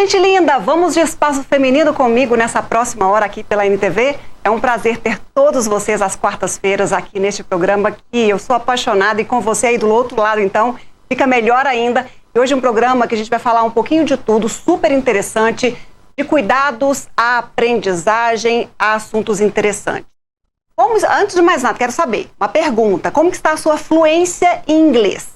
gente linda, vamos de Espaço Feminino comigo nessa próxima hora aqui pela NTV. É um prazer ter todos vocês às quartas-feiras aqui neste programa que eu sou apaixonada e com você aí do outro lado, então, fica melhor ainda. E hoje é um programa que a gente vai falar um pouquinho de tudo, super interessante, de cuidados à aprendizagem, a assuntos interessantes. Antes de mais nada, quero saber, uma pergunta, como que está a sua fluência em inglês?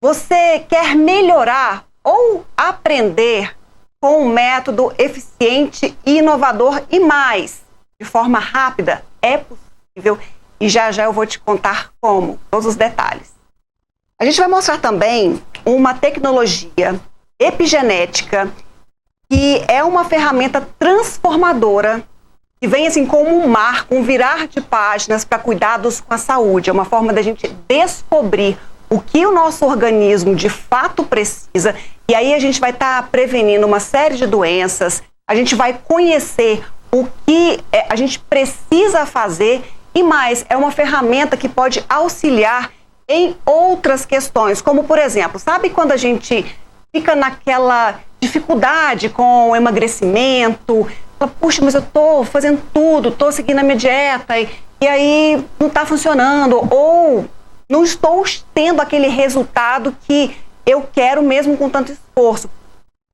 Você quer melhorar ou aprender com um método eficiente e inovador e mais, de forma rápida? É possível e já já eu vou te contar como, todos os detalhes. A gente vai mostrar também uma tecnologia epigenética que é uma ferramenta transformadora que vem assim como um marco, um virar de páginas para cuidados com a saúde. É uma forma da gente descobrir o que o nosso organismo de fato precisa, e aí a gente vai estar prevenindo uma série de doenças, a gente vai conhecer o que a gente precisa fazer e mais, é uma ferramenta que pode auxiliar em outras questões, como por exemplo, sabe quando a gente fica naquela dificuldade com o emagrecimento, fala, puxa, mas eu estou fazendo tudo, estou seguindo a minha dieta e aí não está funcionando, ou não estou tendo aquele resultado que eu quero mesmo com tanto esforço.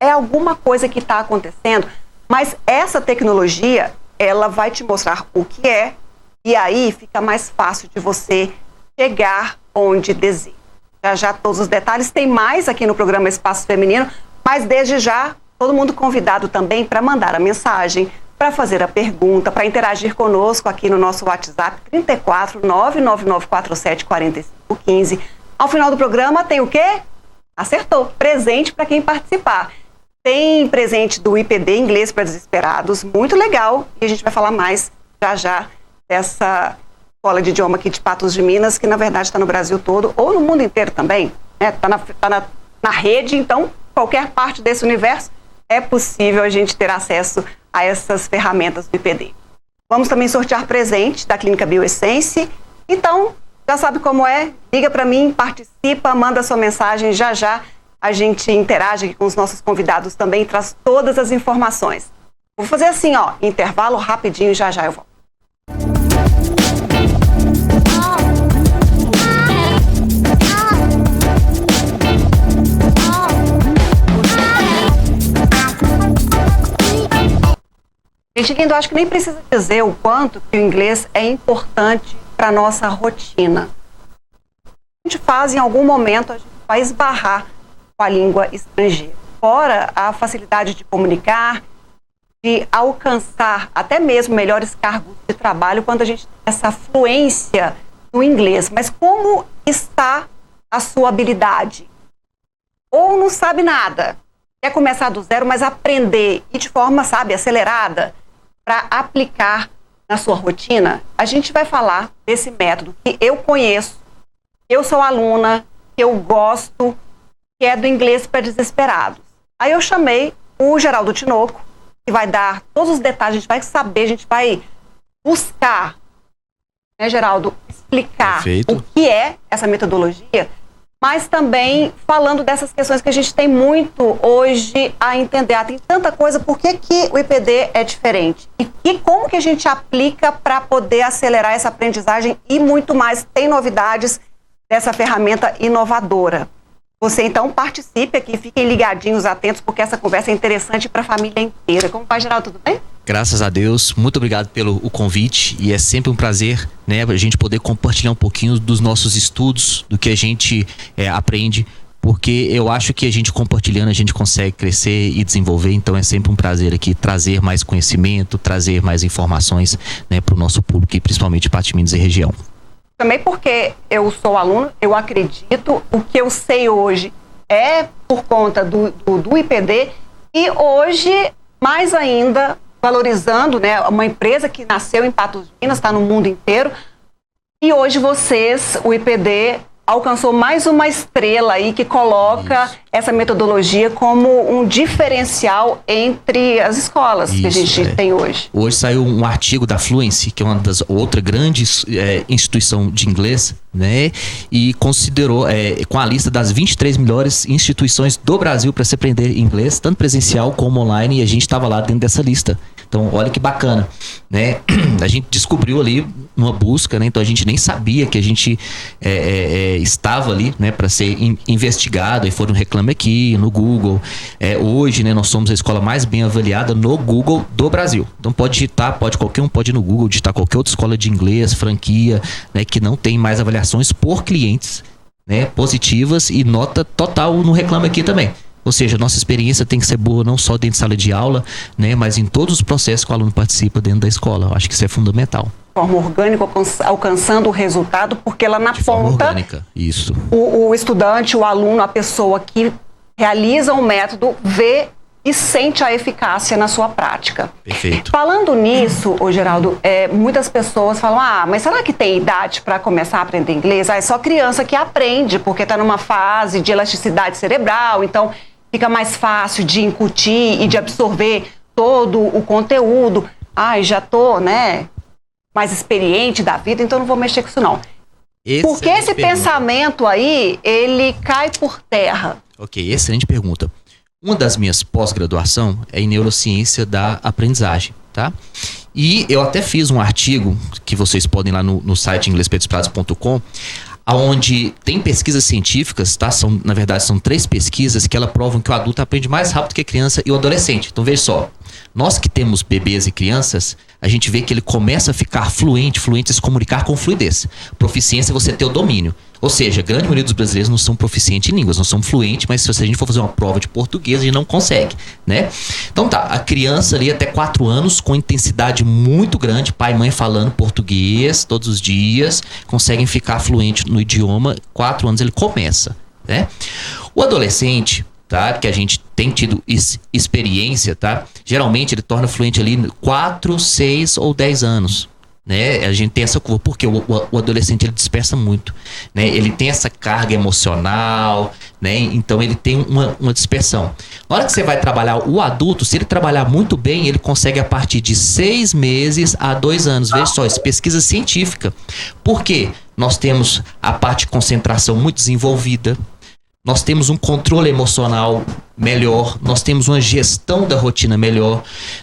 É alguma coisa que está acontecendo, mas essa tecnologia, ela vai te mostrar o que é, e aí fica mais fácil de você chegar onde deseja. Já já todos os detalhes, tem mais aqui no programa Espaço Feminino, mas desde já, todo mundo convidado também para mandar a mensagem, para fazer a pergunta, para interagir conosco aqui no nosso WhatsApp 34 99947 4515. Ao final do programa tem o quê? Acertou, presente para quem participar. Tem presente do IPD, Inglês para Desesperados, muito legal, e a gente vai falar mais já já dessa escola de idioma aqui de Patos de Minas, que na verdade está no Brasil todo, ou no mundo inteiro também, né? Tá na rede, então qualquer parte desse universo é possível a gente ter acesso a essas ferramentas do IPD. Vamos também sortear presente da Clínica Bioessence. Então, já sabe como é, liga para mim, participa, manda sua mensagem, já já a gente interage aqui com os nossos convidados também, traz todas as informações. Vou fazer assim, ó, intervalo rapidinho, já já eu volto. Gente lindo, eu acho que nem precisa dizer o quanto que o inglês é importante para a nossa rotina. A gente faz em algum momento, a gente vai esbarrar com a língua estrangeira. Fora a facilidade de comunicar, de alcançar até mesmo melhores cargos de trabalho quando a gente tem essa fluência no inglês. Mas como está a sua habilidade? Ou não sabe nada, quer começar do zero, mas aprender e de forma, sabe, acelerada, para aplicar na sua rotina? A gente vai falar desse método que eu conheço, eu sou aluna, que eu gosto, que é do Inglês para Desesperados. Aí eu chamei o Geraldo Tinoco, que vai dar todos os detalhes, a gente vai saber, a gente vai buscar, né, Geraldo, explicar Perfeito. O que é essa metodologia, mas também falando dessas questões que a gente tem muito hoje a entender. Tem tanta coisa, por que o IPD é diferente? E como que a gente aplica para poder acelerar essa aprendizagem e muito mais? Tem novidades dessa ferramenta inovadora. Você então participe aqui, fiquem ligadinhos, atentos, porque essa conversa é interessante para a família inteira. Como vai, Geraldo, tudo bem? Graças a Deus, muito obrigado pelo convite, e é sempre um prazer, né, a gente poder compartilhar um pouquinho dos nossos estudos, do que a gente aprende, porque eu acho que a gente compartilhando a gente consegue crescer e desenvolver. Então é sempre um prazer aqui trazer mais conhecimento, trazer mais informações, né, para o nosso público e principalmente Patos de Minas e região. Também porque eu sou aluno, eu acredito, o que eu sei hoje é por conta do IPD, e hoje, mais ainda, valorizando, né, uma empresa que nasceu em Patos de Minas, está no mundo inteiro, e hoje vocês, o IPD, alcançou mais uma estrela aí que coloca essa metodologia como um diferencial entre as escolas que a gente tem hoje. Hoje saiu um artigo da Fluency, que é uma das outra grandes instituição de inglês, né? E considerou com a lista das 23 melhores instituições do Brasil para se aprender inglês, tanto presencial como online, e a gente estava lá dentro dessa lista. Então, olha que bacana, né? A gente descobriu ali uma busca, né? Então a gente nem sabia que a gente estava ali, né, para ser investigado, e foram reclame aqui no Google. Hoje, né, nós somos a escola mais bem avaliada no Google do Brasil. Então qualquer um pode ir no Google digitar qualquer outra escola de inglês, franquia, né, que não tem mais avaliações por clientes, né, positivas, e nota total no reclame aqui também. Ou seja, nossa experiência tem que ser boa não só dentro de sala de aula, né, mas em todos os processos que o aluno participa dentro da escola. Eu acho que isso é fundamental. De forma orgânica, alcançando o resultado, porque lá na de forma ponta, orgânica, isso. O estudante, o aluno, a pessoa que realiza um método, vê e sente a eficácia na sua prática. Perfeito. Falando nisso, Geraldo, muitas pessoas falam, mas será que tem idade para começar a aprender inglês? É só criança que aprende, porque está numa fase de elasticidade cerebral, então fica mais fácil de incutir e de absorver todo o conteúdo. Já estou, né, mais experiente da vida, então não vou mexer com isso não. Porque esse pensamento aí, ele cai por terra. Ok, excelente pergunta. Uma das minhas pós-graduação é em neurociência da aprendizagem, tá? E eu até fiz um artigo que vocês podem ir lá no site inglespedosprados.com, onde tem pesquisas científicas, tá? Na verdade, são 3 pesquisas que elas provam que o adulto aprende mais rápido que a criança e o adolescente. Então, veja só, nós que temos bebês e crianças, a gente vê que ele começa a ficar fluente a se comunicar com fluidez. Proficiência é você ter o domínio. Ou seja, a grande maioria dos brasileiros não são proficientes em línguas, não são fluentes, mas se a gente for fazer uma prova de português, a gente não consegue, né? Então tá, a criança ali até 4 anos, com intensidade muito grande, pai e mãe falando português todos os dias, conseguem ficar fluente no idioma, 4 anos ele começa, né? O adolescente, tá, que a gente tem tido experiência, tá? Geralmente ele torna fluente ali 4, 6 ou 10 anos. Né? A gente tem essa curva, porque o adolescente ele dispersa muito, né? Ele tem essa carga emocional, né? Então ele tem uma dispersão. Na hora que você vai trabalhar o adulto, se ele trabalhar muito bem, ele consegue a partir de 6 meses a 2 anos. Veja só, isso é pesquisa científica. Por quê? Nós temos a parte de concentração muito desenvolvida, nós temos um controle emocional melhor, nós temos uma gestão da rotina melhor,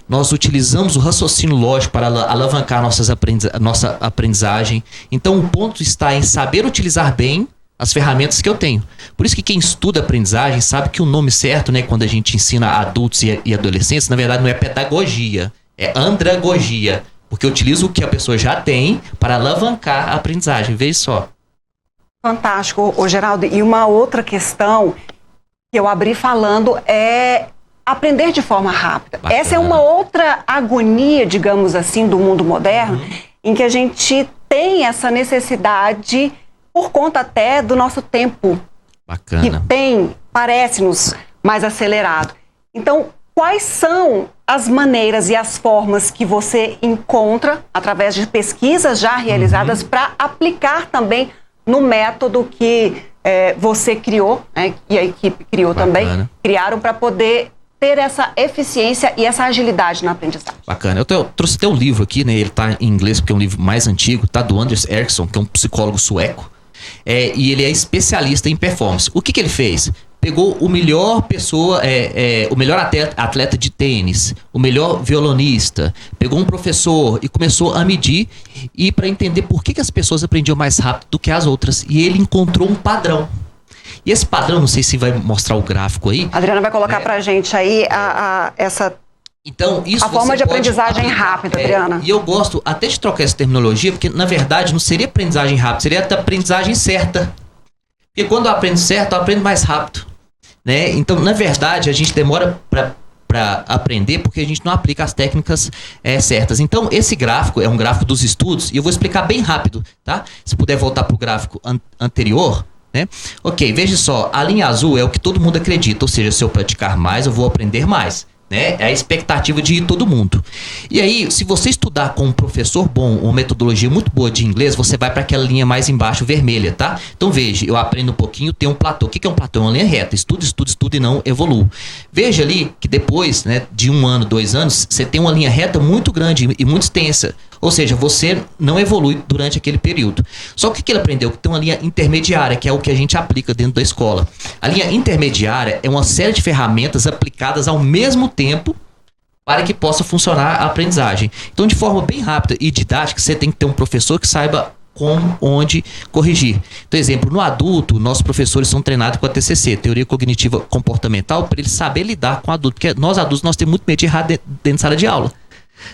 nós utilizamos o raciocínio lógico para alavancar nossa aprendizagem. Então o ponto está em saber utilizar bem as ferramentas que eu tenho. Por isso que quem estuda aprendizagem sabe que o nome certo, né, quando a gente ensina adultos e adolescentes, na verdade não é pedagogia, é andragogia, porque eu utilizo o que a pessoa já tem para alavancar a aprendizagem. Veja só. Fantástico, Geraldo. E uma outra questão que eu abri falando é aprender de forma rápida. Bacana. Essa é uma outra agonia, digamos assim, do mundo moderno, em que a gente tem essa necessidade por conta até do nosso tempo. Bacana. Que parece-nos mais acelerado. Então, quais são as maneiras e as formas que você encontra, através de pesquisas já realizadas, para aplicar também no método que você criou, né, e a equipe criou também, criaram para poder ter essa eficiência e essa agilidade na aprendizagem? Bacana. Eu trouxe até um livro aqui, né? Ele está em inglês porque é um livro mais antigo, tá? Do Anders Ericsson, que é um psicólogo sueco, e ele é especialista em performance. O que ele fez? Pegou o melhor o melhor atleta de tênis, o melhor violonista, pegou um professor e começou a medir e para entender por que as pessoas aprendiam mais rápido do que as outras. E ele encontrou um padrão. E esse padrão, não sei se vai mostrar o gráfico aí. A Adriana vai colocar pra gente aí essa... Então, isso a forma de aprendizagem rápida, Adriana. E eu gosto até de trocar essa terminologia, porque na verdade não seria aprendizagem rápida, seria a aprendizagem certa. Porque quando eu aprendo certo, eu aprendo mais rápido, né? Então, na verdade, a gente demora para aprender porque a gente não aplica as técnicas certas. Então, esse gráfico é um gráfico dos estudos e eu vou explicar bem rápido, tá? Se puder voltar para o gráfico anterior, né? Ok, veja só, a linha azul é o que todo mundo acredita, ou seja, se eu praticar mais, eu vou aprender mais. né? É a expectativa de todo mundo. E aí, se você estudar com um professor bom, uma metodologia muito boa de inglês, você vai para aquela linha mais embaixo, vermelha, tá? Então veja, eu aprendo um pouquinho, tem um platô. O que é um platô? É uma linha reta. Estudo e não evoluo. Veja ali que depois, né, de 1 ano, 2 anos, você tem uma linha reta muito grande e muito extensa. Ou seja, você não evolui durante aquele período. Só que o que ele aprendeu? Que tem uma linha intermediária, que é o que a gente aplica dentro da escola. A linha intermediária é uma série de ferramentas aplicadas ao mesmo tempo para que possa funcionar a aprendizagem. Então, de forma bem rápida e didática, você tem que ter um professor que saiba como, onde corrigir. Então, exemplo, no adulto, nossos professores são treinados com a TCC, Teoria Cognitiva Comportamental, para eles saberem lidar com o adulto. Porque nós adultos, nós temos muito medo de errar dentro de sala de aula.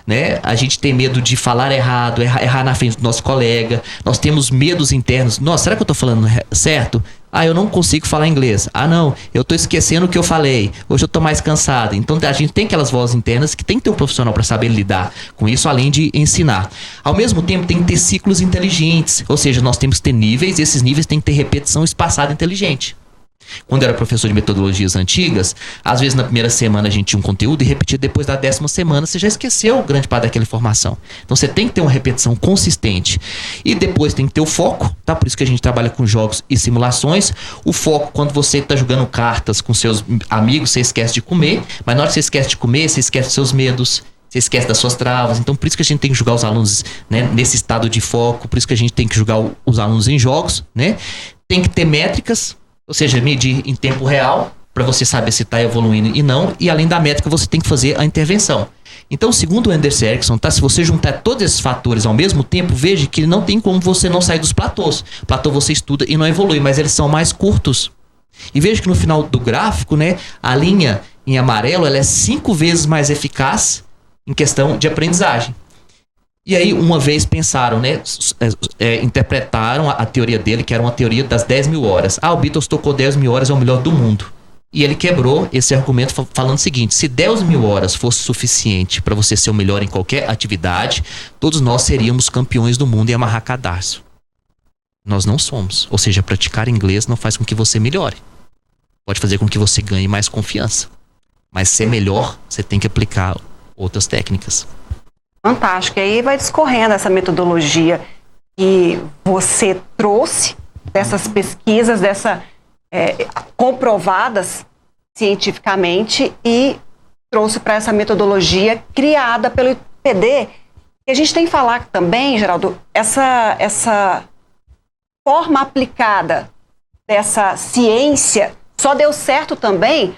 Né? A gente tem medo de falar errado, errar na frente do nosso colega. Nós temos medos internos. Nossa, será que eu tô falando certo? Ah, eu não consigo falar inglês. Ah, não, eu tô esquecendo o que eu falei. Hoje eu tô mais cansado. Então a gente tem aquelas vozes internas que tem que ter um profissional para saber lidar com isso, além de ensinar. Ao mesmo tempo, tem que ter ciclos inteligentes. Ou seja, nós temos que ter níveis, e esses níveis têm que ter repetição espaçada inteligente. Quando eu era professor de metodologias antigas, às vezes na primeira semana a gente tinha um conteúdo e repetia depois da 10ª semana, você já esqueceu grande parte daquela informação. Então você tem que ter uma repetição consistente. E depois tem que ter o foco, tá? Por isso que a gente trabalha com jogos e simulações. O foco, quando você está jogando cartas com seus amigos, você esquece de comer, mas na hora que você esquece de comer, você esquece dos seus medos, você esquece das suas travas. Então por isso que a gente tem que jogar os alunos, né, nesse estado de foco, por isso que a gente tem que jogar os alunos em jogos, né? Tem que ter métricas, ou seja, medir em tempo real para você saber se está evoluindo e não. E além da métrica, você tem que fazer a intervenção. Então, segundo o Anders Ericsson, tá? Se você juntar todos esses fatores ao mesmo tempo, veja que não tem como você não sair dos platôs. Platô você estuda e não evolui, mas eles são mais curtos. E veja que no final do gráfico, né, a linha em amarelo ela é 5 vezes mais eficaz em questão de aprendizagem. E aí, uma vez pensaram, né, interpretaram a teoria dele, que era uma teoria das 10.000 horas. Ah, o Beatles tocou 10.000 horas, é o melhor do mundo. E ele quebrou esse argumento falando o seguinte: se 10.000 horas fosse suficiente para você ser o melhor em qualquer atividade, todos nós seríamos campeões do mundo em amarrar cadarço. Nós não somos. Ou seja, praticar inglês não faz com que você melhore. Pode fazer com que você ganhe mais confiança. Mas ser melhor, você tem que aplicar outras técnicas. Fantástico. E aí vai discorrendo essa metodologia que você trouxe, dessas pesquisas, comprovadas cientificamente, e trouxe para essa metodologia criada pelo IPD. E a gente tem que falar também, Geraldo, essa forma aplicada dessa ciência só deu certo também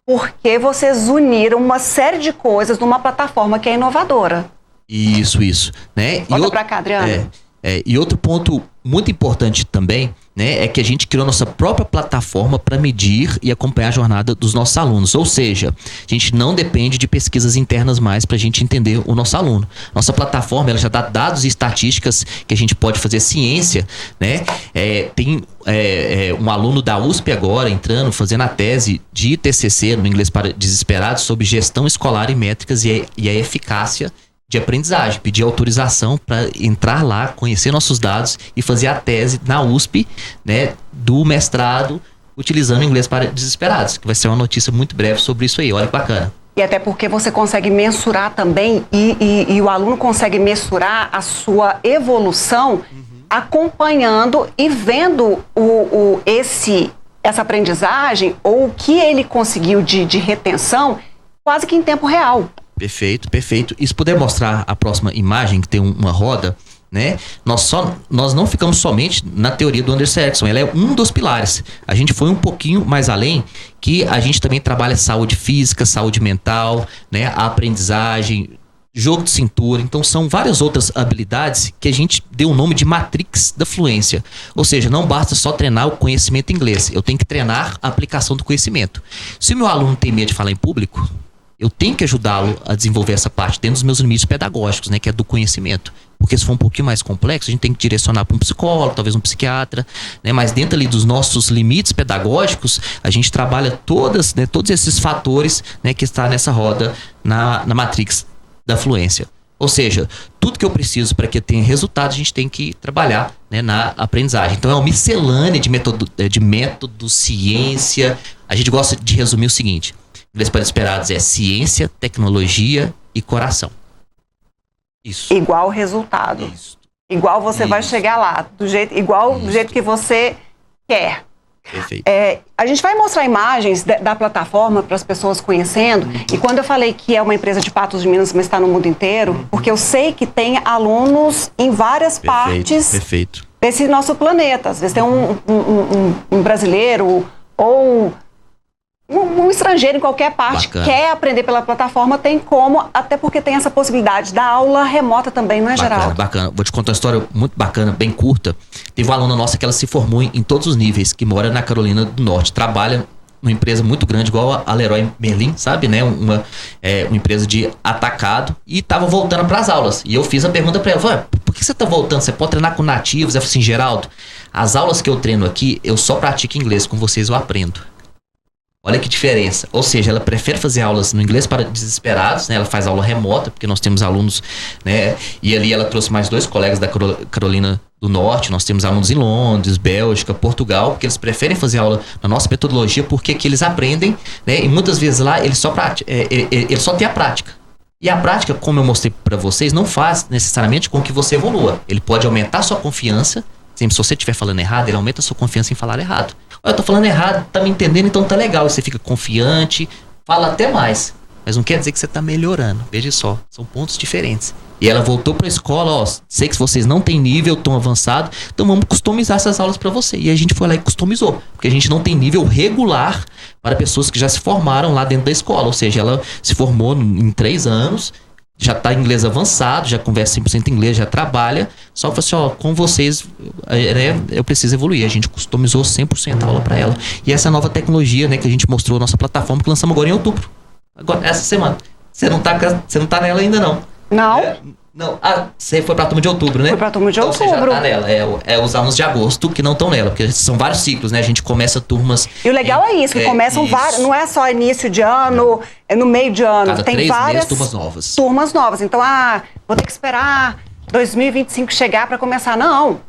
porque vocês uniram uma série de coisas numa plataforma que é inovadora. Isso, né? Volta para cá, Adriano. E outro ponto muito importante também, né, é que a gente criou nossa própria plataforma para medir e acompanhar a jornada dos nossos alunos. Ou seja, a gente não depende de pesquisas internas mais para a gente entender o nosso aluno. Nossa plataforma ela já dá dados e estatísticas que a gente pode fazer ciência, né? Tem um aluno da USP agora entrando, fazendo a tese de TCC no Inglês para Desesperados sobre gestão escolar e métricas e a eficácia de aprendizagem, pedir autorização para entrar lá, conhecer nossos dados e fazer a tese na USP, né, do mestrado utilizando o Inglês para Desesperados, que vai ser uma notícia muito breve sobre isso aí. Olha que bacana. E até porque você consegue mensurar também e o aluno consegue mensurar a sua evolução acompanhando e vendo essa aprendizagem ou o que ele conseguiu de retenção quase que em tempo real. Perfeito. E se puder mostrar a próxima imagem, que tem uma roda, né? Nós não ficamos somente na teoria do Anders Ericsson, ela é um dos pilares. A gente foi um pouquinho mais além, que a gente também trabalha saúde física, saúde mental, né? A aprendizagem, jogo de cintura. Então são várias outras habilidades que a gente deu o nome de Matrix da Fluência. Ou seja, não basta só treinar o conhecimento em inglês, eu tenho que treinar a aplicação do conhecimento. Se o meu aluno tem medo de falar em público, eu tenho que ajudá-lo a desenvolver essa parte dentro dos meus limites pedagógicos, né, que é do conhecimento. Porque se for um pouquinho mais complexo, a gente tem que direcionar para um psicólogo, talvez um psiquiatra, né, mas dentro ali dos nossos limites pedagógicos, a gente trabalha todos esses fatores, né, que está nessa roda na Matrix da Fluência. Ou seja, tudo que eu preciso para que eu tenha resultado, a gente tem que trabalhar, né, na aprendizagem. Então é uma miscelânea de método, ciência. A gente gosta de resumir o seguinte: Inglês para Desesperados é ciência, tecnologia e coração. Isso. Igual resultado. Isso. Igual você vai chegar lá, do jeito que você quer. Perfeito. A gente vai mostrar imagens da plataforma para as pessoas conhecendo. E quando eu falei que é uma empresa de Patos de Minas, mas está no mundo inteiro, porque eu sei que tem alunos em várias partes desse nosso planeta. Às vezes tem um brasileiro ou um estrangeiro em qualquer parte que quer aprender pela plataforma, tem como, até porque tem essa possibilidade da aula remota também, não é, Geraldo? Bacana. Vou te contar uma história muito bacana, bem curta. Teve uma aluna nossa que ela se formou em todos os níveis, que mora na Carolina do Norte, trabalha numa empresa muito grande, igual a Leroy Merlin, sabe, né? Uma empresa de atacado, e tava voltando para as aulas. E eu fiz a pergunta para ela, por que você tá voltando? Você pode treinar com nativos? Eu falei assim, Geraldo, as aulas que eu treino aqui, eu só pratico inglês, com vocês eu aprendo. Olha que diferença. Ou seja, ela prefere fazer aulas no inglês para desesperados, né? Ela faz aula remota, porque nós temos alunos, né? E ali ela trouxe mais 2 colegas da Carolina do Norte. Nós temos alunos em Londres, Bélgica, Portugal, porque eles preferem fazer aula na nossa metodologia, porque que eles aprendem, né? E muitas vezes lá eles só tem a prática. E a prática, como eu mostrei para vocês, não faz necessariamente com que você evolua. Ele pode aumentar sua confiança. Sempre, se você estiver falando errado, ele aumenta a sua confiança em falar errado. Eu tô falando errado, tá me entendendo, então tá legal. Você fica confiante, fala até mais. Mas não quer dizer que você tá melhorando. Veja só, são pontos diferentes. E ela voltou pra escola, sei que vocês não têm nível tão avançado, então vamos customizar essas aulas para você. E a gente foi lá e customizou, porque a gente não tem nível regular para pessoas que já se formaram lá dentro da escola. Ou seja, ela se formou em 3 anos, já está em inglês avançado, já conversa 100% inglês, já trabalha. Só que assim, com vocês, né, eu preciso evoluir. A gente customizou 100% a aula para ela. E essa nova tecnologia, né, que a gente mostrou, nossa plataforma, que lançamos agora em outubro. Agora, essa semana. Você não tá nela ainda, não. Não? Não. Você foi pra turma de outubro, né? Foi pra turma de outubro. Você já tá nela. Os alunos de agosto que não estão nela, porque são vários ciclos, né? A gente começa turmas... E o legal é isso, que começam vários... Não é só início de ano, é no meio de ano. Tem várias turmas novas. Turmas novas. Então, vou ter que esperar 2025 chegar pra começar. Não.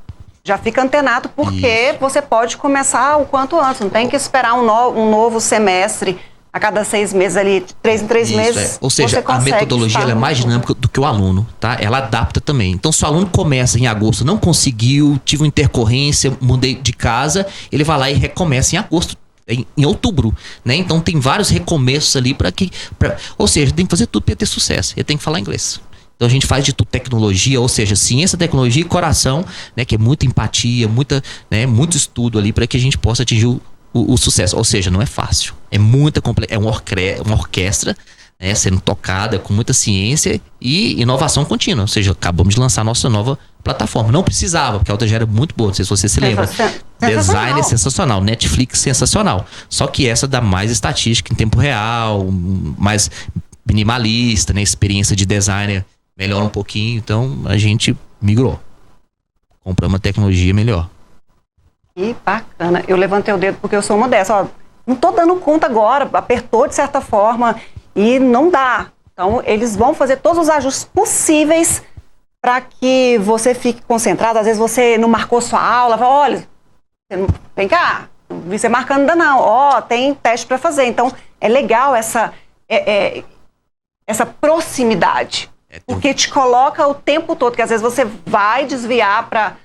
Já fica antenado, porque você pode começar o quanto antes. Não tem que esperar um novo semestre a cada 6 meses ali, 3 em 3 meses. Ou seja, a metodologia ela é mais dinâmica do que o aluno, tá? Ela adapta também. Então, se o aluno começa em agosto, não conseguiu, tive uma intercorrência, mudei de casa, ele vai lá e recomeça em agosto, em outubro, né? Então, tem vários recomeços ali ou seja, tem que fazer tudo para ter sucesso. Ele tem que falar inglês. Então a gente faz de tudo tecnologia, ou seja, ciência, tecnologia e coração, né? Que é muita empatia, muito estudo ali para que a gente possa atingir o sucesso. Ou seja, não é fácil. É muita é uma orquestra, né, sendo tocada com muita ciência e inovação contínua. Ou seja, acabamos de lançar a nossa nova plataforma. Não precisava, porque a outra já era muito boa. Não sei se você se lembra. Design sensacional, Netflix sensacional. Só que essa dá mais estatística em tempo real, mais minimalista, né? Experiência de designer melhora um pouquinho. Então a gente migrou. Compramos uma tecnologia melhor. Que bacana. Eu levantei o dedo porque eu sou uma dessas. Não tô dando conta agora, apertou de certa forma e não dá. Então, eles vão fazer todos os ajustes possíveis para que você fique concentrado. Às vezes você não marcou sua aula, fala, olha, vem cá, não vi você marcando ainda não. Tem teste para fazer. Então, é legal essa proximidade, porque te coloca o tempo todo, que às vezes você vai desviar para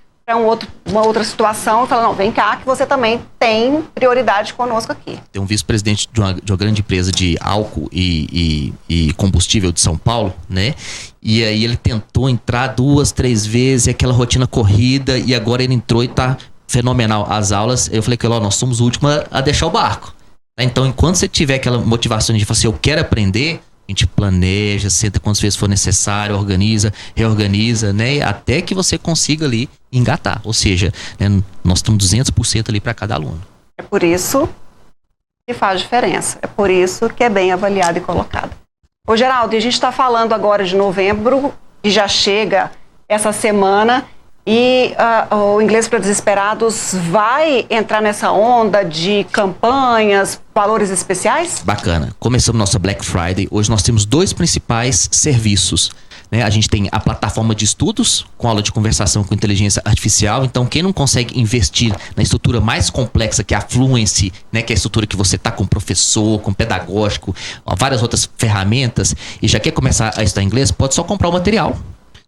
uma outra situação e fala, não, vem cá que você também tem prioridade conosco aqui. Tem um vice-presidente de uma grande empresa de álcool e combustível de São Paulo, né? E aí ele tentou entrar 2, 3 vezes, aquela rotina corrida, e agora ele entrou e tá fenomenal as aulas. Eu falei que nós somos o último a deixar o barco. Então, enquanto você tiver aquela motivação de falar assim, eu quero aprender, a gente planeja, senta quantas vezes for necessário, organiza, reorganiza, né? Até que você consiga ali engatar. Ou seja, né, nós estamos 200% ali para cada aluno. É por isso que faz diferença. É por isso que é bem avaliado e colocado. Ô Geraldo, a gente está falando agora de novembro, que já chega essa semana, e o Inglês para Desesperados vai entrar nessa onda de campanhas, valores especiais? Bacana. Começamos nossa Black Friday. Hoje nós temos 2 principais serviços. né? A gente tem a plataforma de estudos com aula de conversação com inteligência artificial. Então, quem não consegue investir na estrutura mais complexa que é a Fluency, né? Que é a estrutura que você está com professor, com pedagógico, várias outras ferramentas, e já quer começar a estudar inglês, pode só comprar o material.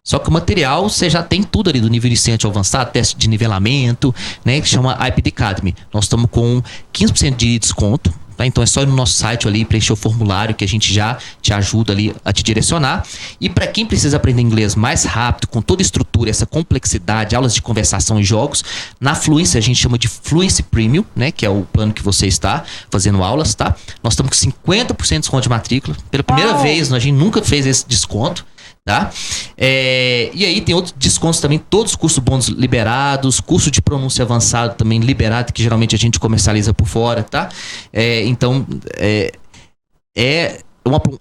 Só que o material, você já tem tudo ali do nível iniciante ao avançado, teste de nivelamento, né, que chama IPD Academy. Nós estamos com 15% de desconto, tá? Então é só ir no nosso site ali, preencher o formulário que a gente já te ajuda ali a te direcionar. E para quem precisa aprender inglês mais rápido, com toda a estrutura, essa complexidade, aulas de conversação e jogos, na Fluency a gente chama de Fluency Premium, né, que é o plano que você está fazendo aulas, tá? Nós estamos com 50% de desconto de matrícula. Pela primeira vez, a gente nunca fez esse desconto. Tá? E aí tem outros descontos também, todos os cursos bônus liberados, curso de pronúncia avançado também liberado, que geralmente a gente comercializa por fora, tá? Então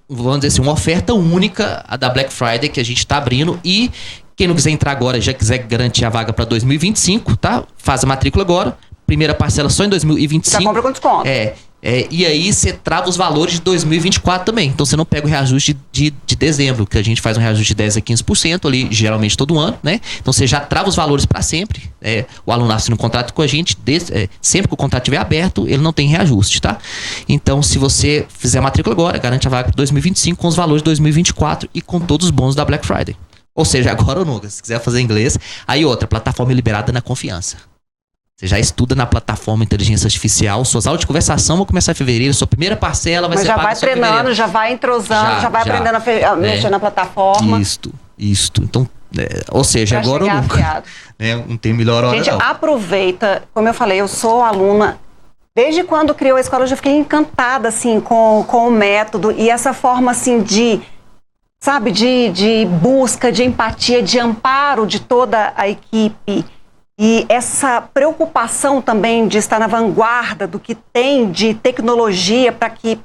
vamos dizer assim, uma oferta única a da Black Friday que a gente está abrindo. E quem não quiser entrar agora, já quiser garantir a vaga para 2025, tá? Faz a matrícula agora, primeira parcela só em 2025. Já compra com desconto. E aí você trava os valores de 2024 também. Então você não pega o reajuste de dezembro, que a gente faz um reajuste de 10 a 15% ali, geralmente todo ano, né? Então você já trava os valores para sempre. O aluno assina um contrato com a gente, sempre que o contrato estiver aberto, ele não tem reajuste, tá? Então se você fizer a matrícula agora, garante a vaga para 2025 com os valores de 2024 e com todos os bônus da Black Friday. Ou seja, agora ou nunca, se quiser fazer inglês. Aí outra, plataforma liberada na confiança. Você já estuda na plataforma Inteligência Artificial, suas aulas de conversação vão começar em fevereiro, sua primeira parcela vai ser paga. Mas já vai treinando, já vai entrosando, já vai aprendendo a mexer na plataforma. Isto. Então, ou seja, pra agora ou nunca. Não tem melhor hora. Gente, aproveita, como eu falei, eu sou aluna. Desde quando criou a escola, eu já fiquei encantada, assim, com o método e essa forma, assim, de busca, de empatia, de amparo de toda a equipe. E essa preocupação também de estar na vanguarda do que tem de tecnologia para que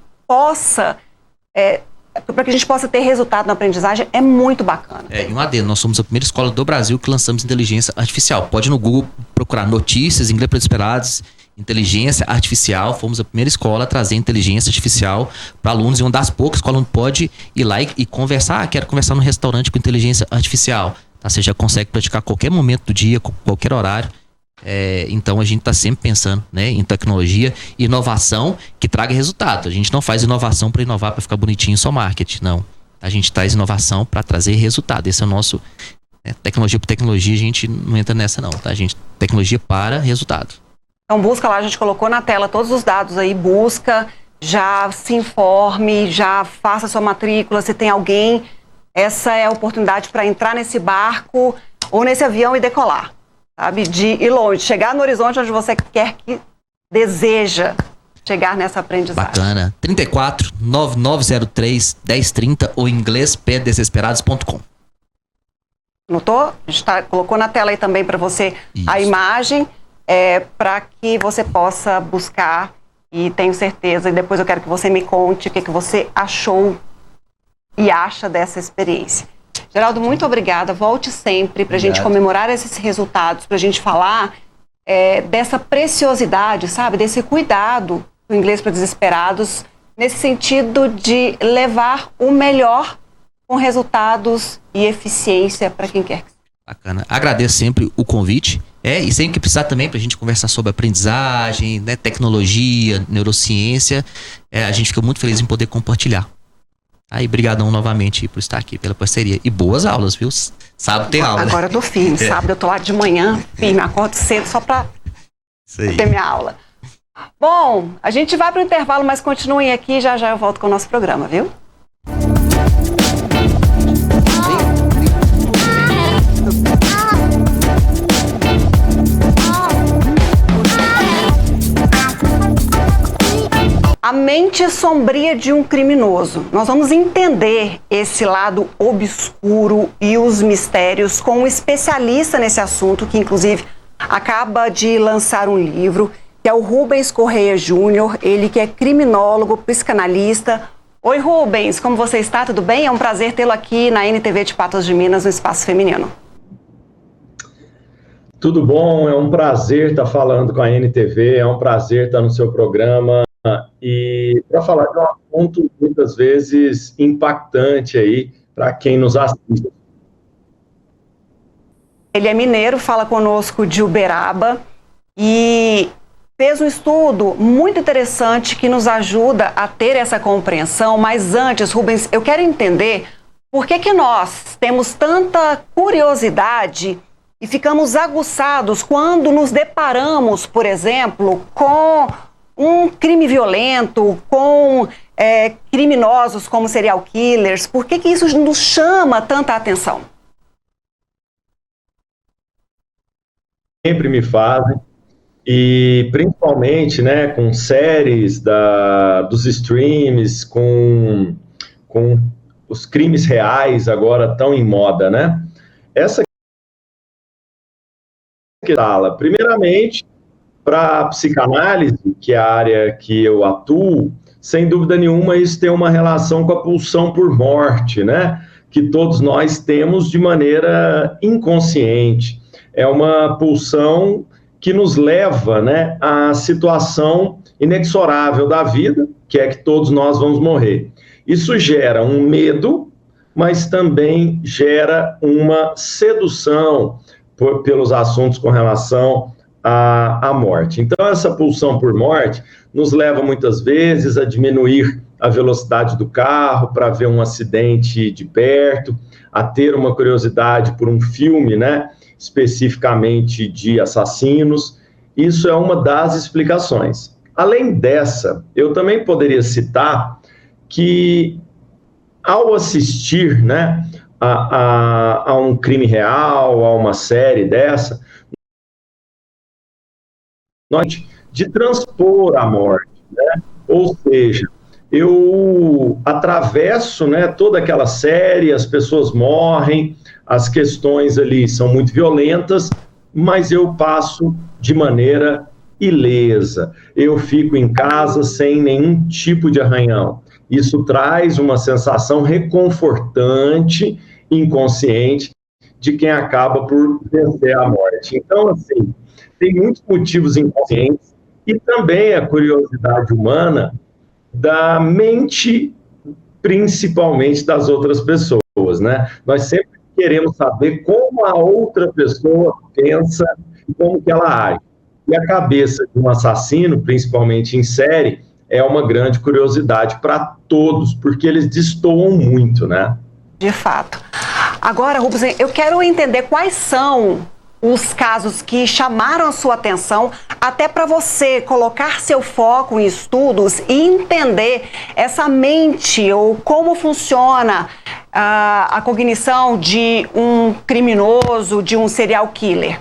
a gente possa ter resultado na aprendizagem é muito bacana. E um adendo, nós somos a primeira escola do Brasil que lançamos inteligência artificial. Pode ir no Google procurar notícias, inglês para desesperados, inteligência artificial. Fomos a primeira escola a trazer inteligência artificial para alunos, e uma das poucas que o aluno pode ir lá e conversar. Quero conversar no restaurante com inteligência artificial. Você já consegue praticar a qualquer momento do dia, qualquer horário. Então a gente está sempre pensando, né, em tecnologia e inovação que traga resultado. A gente não faz inovação para inovar, para ficar bonitinho só marketing, não. A gente traz inovação para trazer resultado. Esse é o nosso... tecnologia por tecnologia, a gente não entra nessa não, tá? Tecnologia para resultado. Então busca lá, a gente colocou na tela todos os dados aí, busca, já se informe, já faça sua matrícula, se tem alguém... Essa é a oportunidade para entrar nesse barco ou nesse avião e decolar, sabe? De ir longe, chegar no horizonte onde você deseja chegar nessa aprendizagem. Bacana. 34 9903 1030 ou inglêspdesesperados.com. Notou? A gente colocou na tela aí também para você a imagem, para que você possa buscar, e tenho certeza, e depois eu quero que você me conte o que você achou e acha dessa experiência. Geraldo, muito obrigada. Volte sempre para a gente comemorar esses resultados, para a gente falar dessa preciosidade, sabe? Desse cuidado do Inglês para Desesperados, nesse sentido de levar o melhor com resultados e eficiência para quem quer que seja. Bacana. Agradeço sempre o convite. E sempre que precisar também para a gente conversar sobre aprendizagem, né, tecnologia, neurociência, a gente fica muito feliz em poder compartilhar. Aí, brigadão novamente por estar aqui, pela parceria. E boas aulas, viu? Sábado tem aula. Agora eu tô firme. Sábado eu tô lá de manhã, firme. Acordo cedo só pra ter minha aula. Bom, a gente vai pro intervalo, mas continuem aqui. Já eu volto com o nosso programa, viu? A mente sombria de um criminoso. Nós vamos entender esse lado obscuro e os mistérios com um especialista nesse assunto, que inclusive acaba de lançar um livro, que é o Rubens Correia Júnior, ele que é criminólogo, psicanalista. Oi, Rubens, como você está? Tudo bem? É um prazer tê-lo aqui na NTV de Patos de Minas, no Espaço Feminino. Tudo bom, é um prazer estar falando com a NTV, é um prazer estar no seu programa. E para falar de um assunto muitas vezes impactante aí para quem nos assiste. Ele é mineiro, fala conosco de Uberaba e fez um estudo muito interessante que nos ajuda a ter essa compreensão. Mas antes, Rubens, eu quero entender por que nós temos tanta curiosidade e ficamos aguçados quando nos deparamos, por exemplo, com um crime violento, com criminosos como serial killers. Por que isso nos chama tanta atenção? Sempre me fazem, e principalmente, né, com séries dos streams, com os crimes reais agora tão em moda, né? Essa fala, primeiramente, para a psicanálise, que é a área que eu atuo, sem dúvida nenhuma isso tem uma relação com a pulsão por morte, né? Que todos nós temos de maneira inconsciente. É uma pulsão que nos leva, né, à situação inexorável da vida, que é que todos nós vamos morrer. Isso gera um medo, mas também gera uma sedução pelos assuntos com relação à morte. Então, essa pulsão por morte nos leva muitas vezes a diminuir a velocidade do carro para ver um acidente de perto, a ter uma curiosidade por um filme, né, especificamente de assassinos. Isso é uma das explicações. Além dessa, eu também poderia citar que, ao assistir, né, a um crime real, a uma série dessa, de transpor a morte, né? Ou seja, eu atravesso, né, toda aquela série, as pessoas morrem, as questões ali são muito violentas, mas eu passo de maneira ilesa. Eu fico em casa sem nenhum tipo de arranhão. Isso traz uma sensação reconfortante, inconsciente, de quem acaba por vencer a morte. Então, assim, tem muitos motivos inconscientes e também a curiosidade humana da mente, principalmente das outras pessoas, né? Nós sempre queremos saber como a outra pessoa pensa e como que ela age. E a cabeça de um assassino, principalmente em série, é uma grande curiosidade para todos, porque eles destoam muito, né? De fato. Agora, Rubens, eu quero entender quais são os casos que chamaram a sua atenção, até para você colocar seu foco em estudos e entender essa mente ou como funciona a cognição de um criminoso, de um serial killer.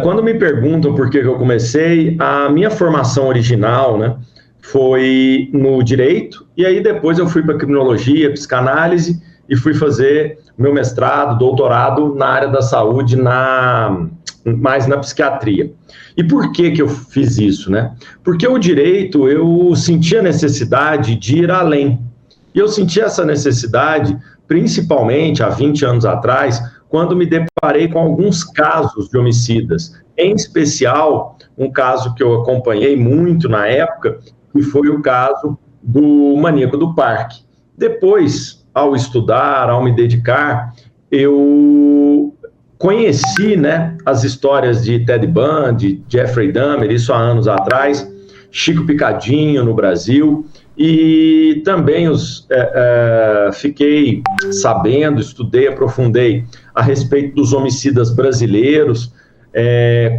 Quando me perguntam por que eu comecei, a minha formação original, né, foi no direito, e aí depois eu fui para criminologia, psicanálise, e fui fazer meu mestrado, doutorado na área da saúde, mais na psiquiatria. E por que eu fiz isso, né? Porque o direito, eu sentia a necessidade de ir além. E eu senti essa necessidade, principalmente há 20 anos atrás, quando me deparei com alguns casos de homicidas. Em especial, um caso que eu acompanhei muito na época, que foi o caso do Maníaco do Parque. Depois, ao estudar, ao me dedicar, eu conheci, né, as histórias de Ted Bundy, Jeffrey Dahmer, isso há anos atrás, Chico Picadinho no Brasil, e também fiquei sabendo, estudei, aprofundei a respeito dos homicidas brasileiros,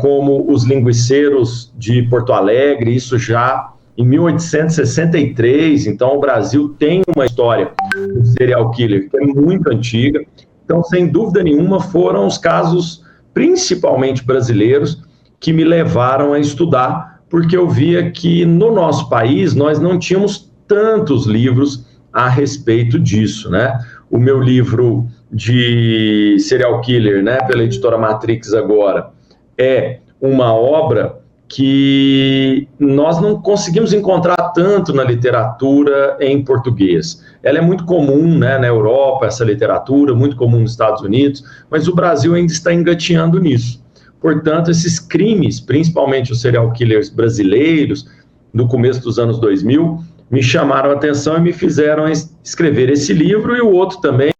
como os linguiceiros de Porto Alegre, isso já em 1863, então o Brasil tem uma história do serial killer que é muito antiga. Então, sem dúvida nenhuma, foram os casos, principalmente brasileiros, que me levaram a estudar, porque eu via que no nosso país nós não tínhamos tantos livros a respeito disso, né? O meu livro de serial killer, né, pela editora Matrix agora, é uma obra que nós não conseguimos encontrar tanto na literatura em português. Ela é muito comum, né, na Europa, essa literatura, muito comum nos Estados Unidos, mas o Brasil ainda está engatinhando nisso. Portanto, esses crimes, principalmente os serial killers brasileiros, no começo dos anos 2000, me chamaram a atenção e me fizeram escrever esse livro, e o outro também,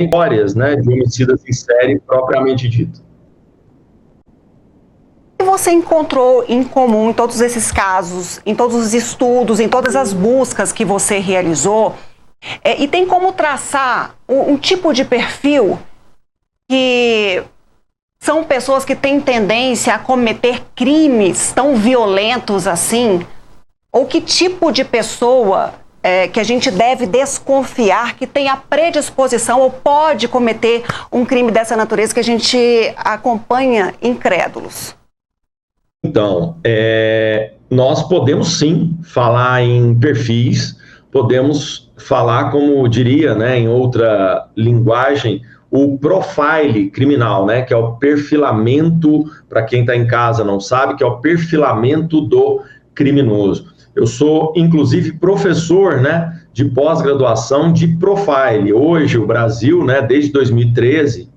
histórias, né, de homicidas em série propriamente dito. O que você encontrou em comum em todos esses casos, em todos os estudos, em todas as buscas que você realizou? E tem como traçar um tipo de perfil que são pessoas que têm tendência a cometer crimes tão violentos assim? Ou que tipo de pessoa que a gente deve desconfiar que tem a predisposição ou pode cometer um crime dessa natureza que a gente acompanha incrédulos? Então, nós podemos sim falar em perfis, podemos falar, como diria, né, em outra linguagem, o profile criminal, né, que é o perfilamento, para quem está em casa não sabe, que é o perfilamento do criminoso. Eu sou, inclusive, professor, né, de pós-graduação de profile. Hoje, o Brasil, né, desde 2013,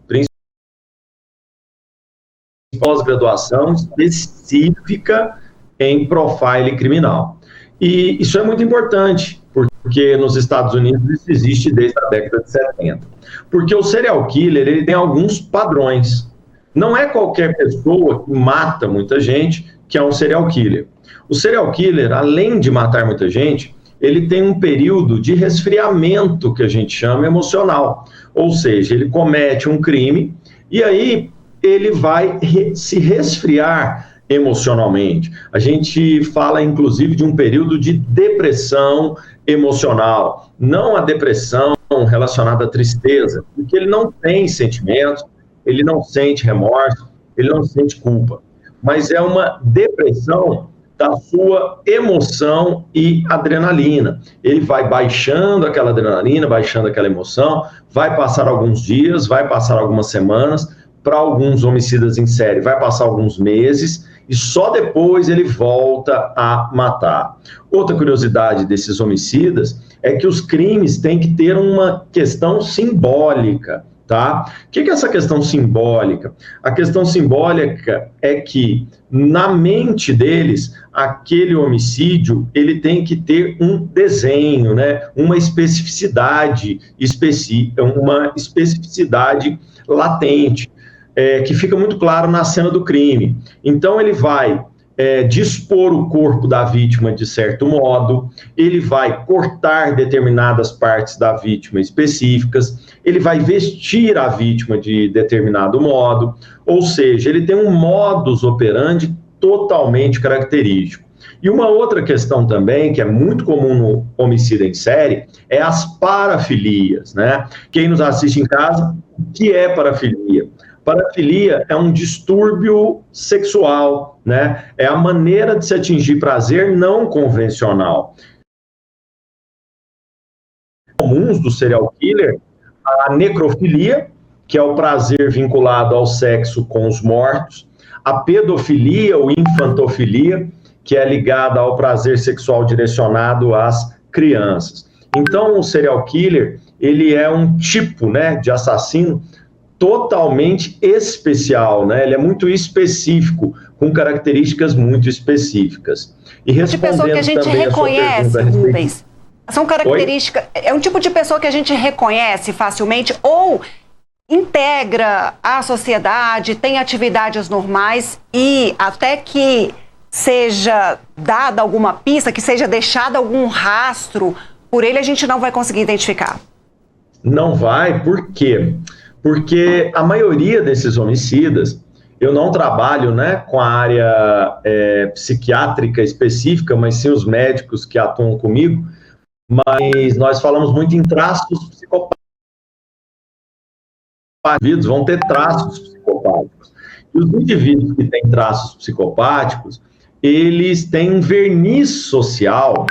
pós-graduação específica em profile criminal. E isso é muito importante, porque nos Estados Unidos isso existe desde a década de 70. Porque o serial killer, ele tem alguns padrões. Não é qualquer pessoa que mata muita gente que é um serial killer. O serial killer, além de matar muita gente, ele tem um período de resfriamento, que a gente chama emocional. Ou seja, ele comete um crime e aí ele vai se resfriar emocionalmente. A gente fala, inclusive, de um período de depressão emocional. Não a depressão relacionada à tristeza, porque ele não tem sentimentos, ele não sente remorso, ele não sente culpa. Mas é uma depressão da sua emoção e adrenalina. Ele vai baixando aquela adrenalina, baixando aquela emoção, vai passar alguns dias, vai passar algumas semanas, para alguns homicidas em série vai passar alguns meses, e só depois ele volta a matar. Outra curiosidade desses homicidas é que os crimes têm que ter uma questão simbólica, tá? O que é essa questão simbólica? A questão simbólica é que, na mente deles, aquele homicídio, ele tem que ter um desenho, né? Uma especificidade latente, que fica muito claro na cena do crime. Então, ele vai dispor o corpo da vítima de certo modo, ele vai cortar determinadas partes da vítima específicas, ele vai vestir a vítima de determinado modo, ou seja, ele tem um modus operandi totalmente característico. E uma outra questão também, que é muito comum no homicídio em série, é as parafilias, né? Quem nos assiste em casa, o que é parafilia? Parafilia é um distúrbio sexual, né? É a maneira de se atingir prazer não convencional. Comuns do serial killer, a necrofilia, que é o prazer vinculado ao sexo com os mortos, a pedofilia ou infantofilia, que é ligada ao prazer sexual direcionado às crianças. Então, o serial killer, ele é um tipo, né, de assassino totalmente especial, né? Ele é muito específico, com características muito específicas. E respondendo de pessoa que a gente reconhece, Rubens, são características. Oi? É um tipo de pessoa que a gente reconhece facilmente ou integra a sociedade, tem atividades normais e até que seja dada alguma pista, que seja deixado algum rastro por ele, a gente não vai conseguir identificar. Não vai, por quê? Porque a maioria desses homicidas, eu não trabalho, né, com a área psiquiátrica específica, mas sim os médicos que atuam comigo, mas nós falamos muito em traços psicopáticos. Os indivíduos vão ter traços psicopáticos. E os indivíduos que têm traços psicopáticos, eles têm um verniz social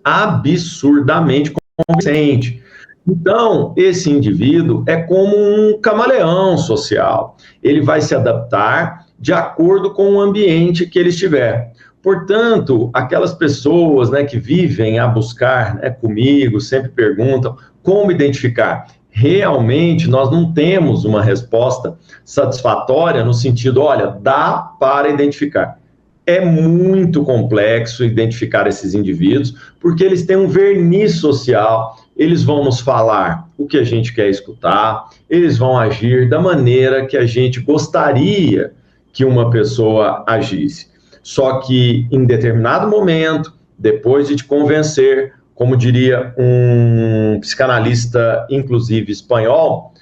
absurdamente convincente. Então, esse indivíduo é como um camaleão social. Ele vai se adaptar de acordo com o ambiente que ele estiver. Portanto, aquelas pessoas, né, que vivem a buscar, né, comigo, sempre perguntam como identificar. Realmente, nós não temos uma resposta satisfatória no sentido, olha, dá para identificar. é muito complexo identificar esses indivíduos, porque eles têm um verniz social, eles vão nos falar o que a gente quer escutar, eles vão agir da maneira que a gente gostaria que uma pessoa agisse. Só que em determinado momento, depois de te convencer, como diria um psicanalista, inclusive espanhol,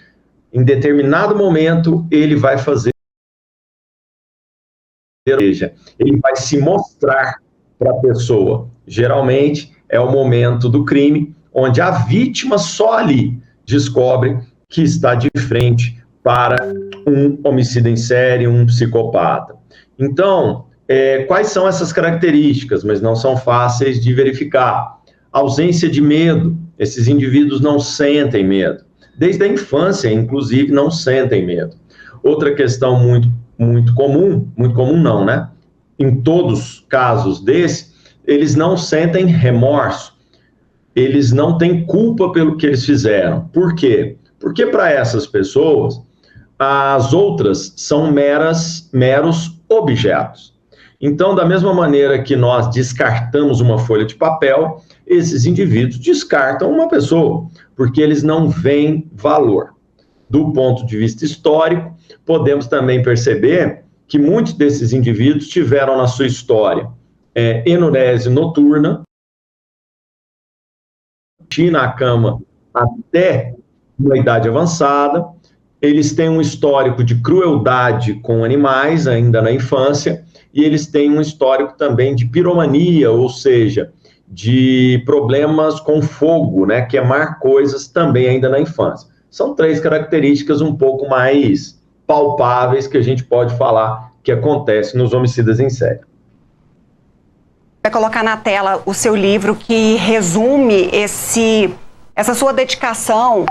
em determinado momento ele vai fazer, ou seja, ele vai se mostrar para a pessoa. Geralmente é o momento do crime, onde a vítima só ali descobre que está de frente para um homicida em série, um psicopata. Então, quais são essas características? Mas não são fáceis de verificar. Ausência de medo. Esses indivíduos não sentem medo. Desde a infância, inclusive, não sentem medo. Outra questão muito comum não, né? Em todos os casos desses, eles não sentem remorso. Eles não têm culpa pelo que eles fizeram. Por quê? Porque para essas pessoas, as outras são meros objetos. Então, da mesma maneira que nós descartamos uma folha de papel, esses indivíduos descartam uma pessoa, porque eles não veem valor. Do ponto de vista histórico, podemos também perceber que muitos desses indivíduos tiveram na sua história enurese noturna, na cama até uma idade avançada, eles têm um histórico de crueldade com animais, ainda na infância, e eles têm um histórico também de piromania, ou seja, de problemas com fogo, né, queimar coisas também ainda na infância. São 3 características um pouco mais palpáveis que a gente pode falar que acontece nos homicidas em série. Vai colocar na tela o seu livro que resume essa sua dedicação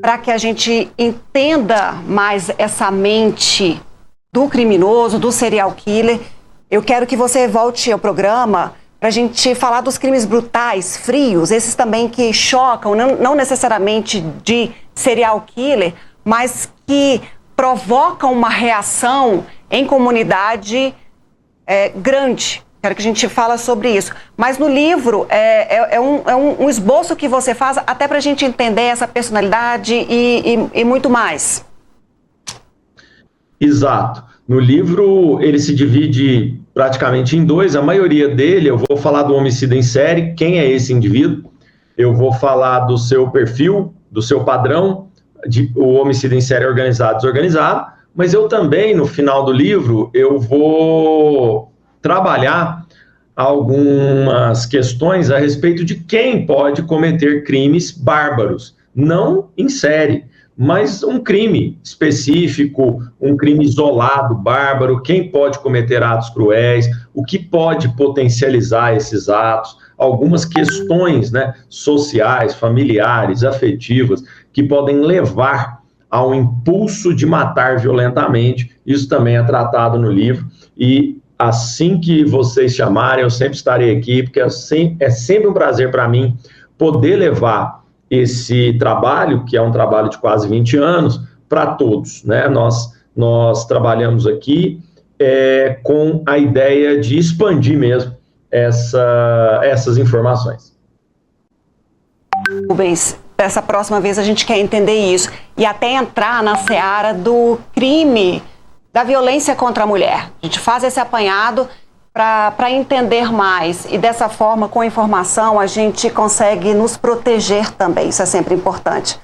para que a gente entenda mais essa mente do criminoso, do serial killer. Eu quero que você volte ao programa para a gente falar dos crimes brutais, frios, esses também que chocam, não necessariamente de serial killer, mas que provocam uma reação em comunidade grande. Quero que a gente fale sobre isso. Mas no livro é um esboço que você faz até para a gente entender essa personalidade e muito mais. Exato. No livro ele se divide praticamente em 2. A maioria dele eu vou falar do homicida em série, quem é esse indivíduo. Eu vou falar do seu perfil, do seu padrão, o homicida em série organizado e desorganizado. Mas eu também, no final do livro, eu vou trabalhar algumas questões a respeito de quem pode cometer crimes bárbaros, não em série, mas um crime específico, um crime isolado, bárbaro, quem pode cometer atos cruéis, o que pode potencializar esses atos, algumas questões, né, sociais, familiares, afetivas, que podem levar ao impulso de matar violentamente. Isso também é tratado no livro, e assim que vocês chamarem, eu sempre estarei aqui, porque é sempre um prazer para mim poder levar esse trabalho, que é um trabalho de quase 20 anos, para todos, né? Nós trabalhamos aqui com a ideia de expandir mesmo essas informações. Rubens, dessa próxima vez a gente quer entender isso, e até entrar na seara do crime da violência contra a mulher. A gente faz esse apanhado para entender mais, e dessa forma, com informação, a gente consegue nos proteger também. Isso é sempre importante.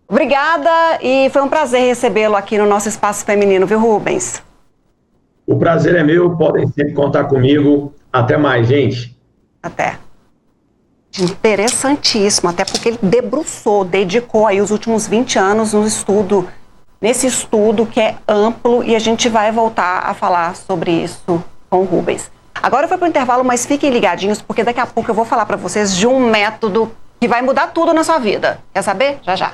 Obrigada, e foi um prazer recebê-lo aqui no nosso Espaço Feminino, viu, Rubens? O prazer é meu, podem sempre contar comigo. Até mais, gente. Até. Interessantíssimo, até porque ele dedicou aí os últimos 20 anos nesse estudo que é amplo, e a gente vai voltar a falar sobre isso com o Rubens. Agora eu vou para o intervalo, mas fiquem ligadinhos, porque daqui a pouco eu vou falar para vocês de um método que vai mudar tudo na sua vida. Quer saber? Já já.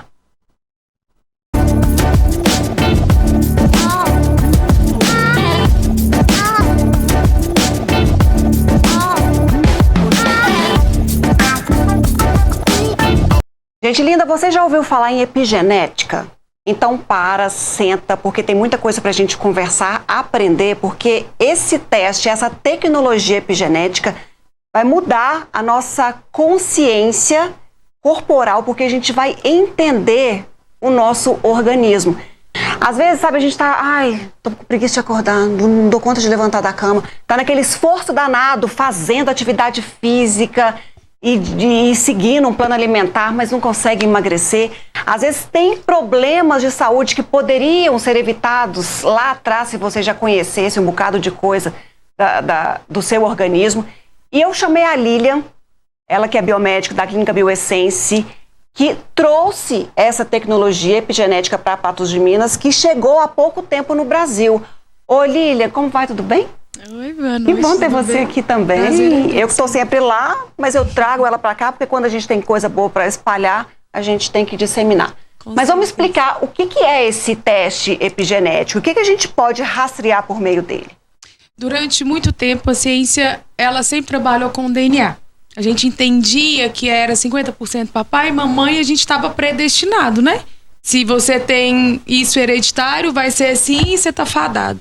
Gente linda, você já ouviu falar em epigenética? Então senta, porque tem muita coisa para a gente conversar, aprender, porque esse teste, essa tecnologia epigenética vai mudar a nossa consciência corporal, porque a gente vai entender o nosso organismo. Às vezes, sabe, a gente tô com preguiça de acordar, não dou conta de levantar da cama, tá naquele esforço danado, fazendo atividade física e seguindo um plano alimentar, mas não consegue emagrecer. Às vezes tem problemas de saúde que poderiam ser evitados lá atrás, se você já conhecesse um bocado de coisa do seu organismo. E eu chamei a Lilian, ela que é biomédica da Clínica Bioessence, que trouxe essa tecnologia epigenética para Patos de Minas, que chegou há pouco tempo no Brasil. Ô Lilian, como vai? Tudo bem? Oi, boa noite. Que bom ter você aqui também. Eu que estou sempre lá, mas eu trago ela para cá, porque quando a gente tem coisa boa para espalhar, a gente tem que disseminar. Mas vamos explicar o que é esse teste epigenético, o que a gente pode rastrear por meio dele? Durante muito tempo, a ciência, ela sempre trabalhou com o DNA. A gente entendia que era 50% papai e mamãe, e a gente estava predestinado, né? Se você tem isso hereditário, vai ser assim e você tá fadado.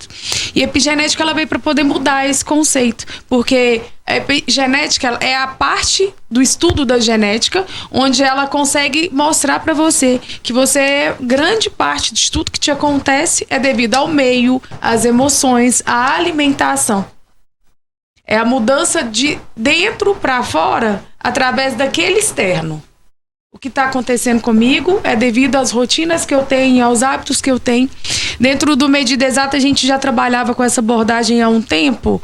E a epigenética, ela veio para poder mudar esse conceito, porque a epigenética é a parte do estudo da genética onde ela consegue mostrar para você que grande parte de tudo que te acontece é devido ao meio, às emoções, à alimentação. É a mudança de dentro para fora através daquele externo. O que está acontecendo comigo é devido às rotinas que eu tenho, aos hábitos que eu tenho. Dentro do Medida Exata, a gente já trabalhava com essa abordagem há um tempo,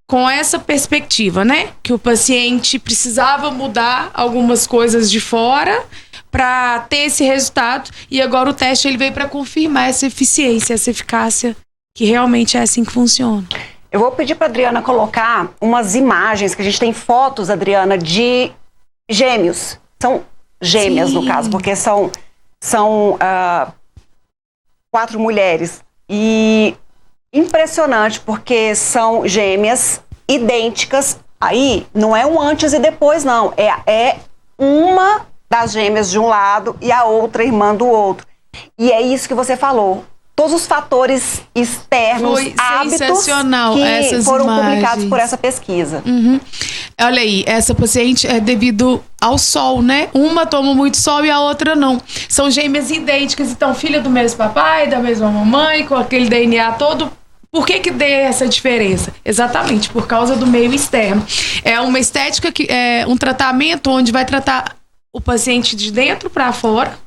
com essa perspectiva, né? Que o paciente precisava mudar algumas coisas de fora para ter esse resultado. E agora o teste ele veio para confirmar essa eficiência, essa eficácia, que realmente é assim que funciona. Eu vou pedir para a Adriana colocar umas imagens, que a gente tem fotos, Adriana, de gêmeos. São gêmeas, no caso, porque são 4 mulheres. E impressionante, porque são gêmeas idênticas. Aí não é um antes e depois, não. É uma das gêmeas de um lado e a outra irmã do outro. E é isso que você falou. Todos os fatores externos, hábitos que foram publicados por essa pesquisa. Uhum. Olha aí, essa paciente é devido ao sol, né? Uma toma muito sol e a outra não. São gêmeas idênticas, então filha do mesmo papai, da mesma mamãe, com aquele DNA todo. Por que dê essa diferença? Exatamente, por causa do meio externo. É uma estética, que é um tratamento onde vai tratar o paciente de dentro para fora,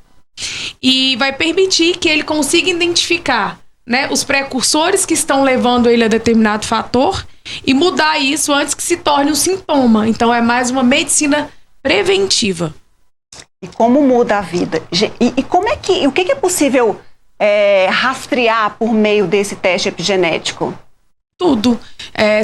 e vai permitir que ele consiga identificar, né, os precursores que estão levando ele a determinado fator e mudar isso antes que se torne um sintoma. Então é mais uma medicina preventiva. E como muda a vida? E como o que é possível rastrear por meio desse teste epigenético? Tudo.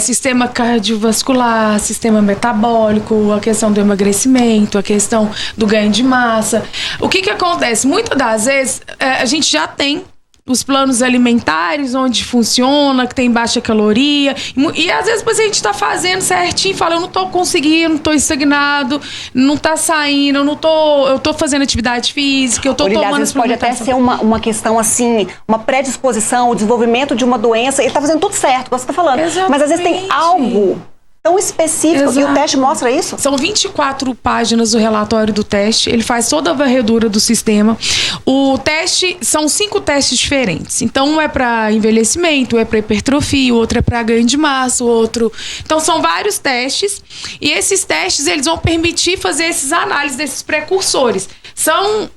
Sistema cardiovascular, sistema metabólico, a questão do emagrecimento, a questão do ganho de massa. O que acontece? Muitas das vezes a gente já tem os planos alimentares, onde funciona, que tem baixa caloria. E às vezes a gente está fazendo certinho, fala, eu não estou conseguindo, estou estagnado, não está saindo, eu estou fazendo atividade física, eu estou tomando... Às vezes pode até ser uma questão assim, uma predisposição, o desenvolvimento de uma doença, ele está fazendo tudo certo, como você está falando. Exatamente. Mas às vezes tem algo tão específico. Exato. E o teste mostra isso? São 24 páginas do relatório do teste. Ele faz toda a varredura do sistema. O teste, são 5 testes diferentes. Então, um é para envelhecimento, um é para hipertrofia, o outro é para ganho de massa, o outro... Então, são vários testes. E esses testes, eles vão permitir fazer esses análises desses precursores. São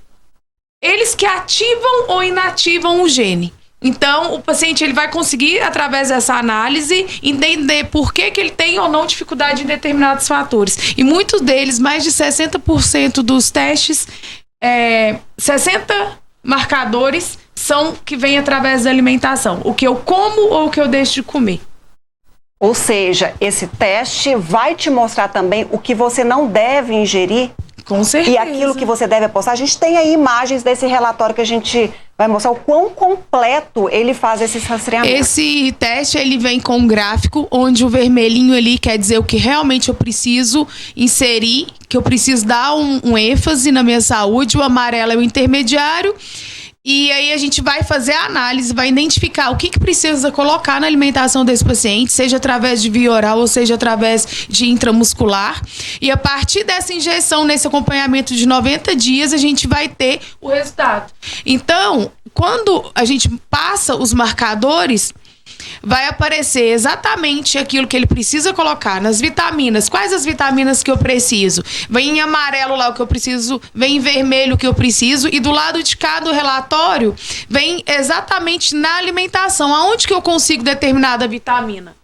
eles que ativam ou inativam o gene. Então, o paciente ele vai conseguir, através dessa análise, entender por que ele tem ou não dificuldade em determinados fatores. E muitos deles, mais de 60% dos testes, 60 marcadores são que vêm através da alimentação. O que eu como ou o que eu deixo de comer. Ou seja, esse teste vai te mostrar também o que você não deve ingerir. Com certeza. E aquilo que você deve apostar. A gente tem aí imagens desse relatório que a gente vai mostrar o quão completo ele faz esse rastreamento. Esse teste, ele vem com um gráfico, onde o vermelhinho ali quer dizer o que realmente eu preciso inserir, que eu preciso dar um ênfase na minha saúde, o amarelo é o intermediário E aí a gente vai fazer a análise, vai identificar o que precisa colocar na alimentação desse paciente, seja através de via oral ou seja através de intramuscular. E a partir dessa injeção, nesse acompanhamento de 90 dias, a gente vai ter o resultado. Então, quando a gente passa os marcadores, vai aparecer exatamente aquilo que ele precisa colocar nas vitaminas. Quais as vitaminas que eu preciso? Vem em amarelo lá o que eu preciso, vem em vermelho o que eu preciso, e do lado de cá do relatório vem exatamente na alimentação, aonde que eu consigo determinada vitamina.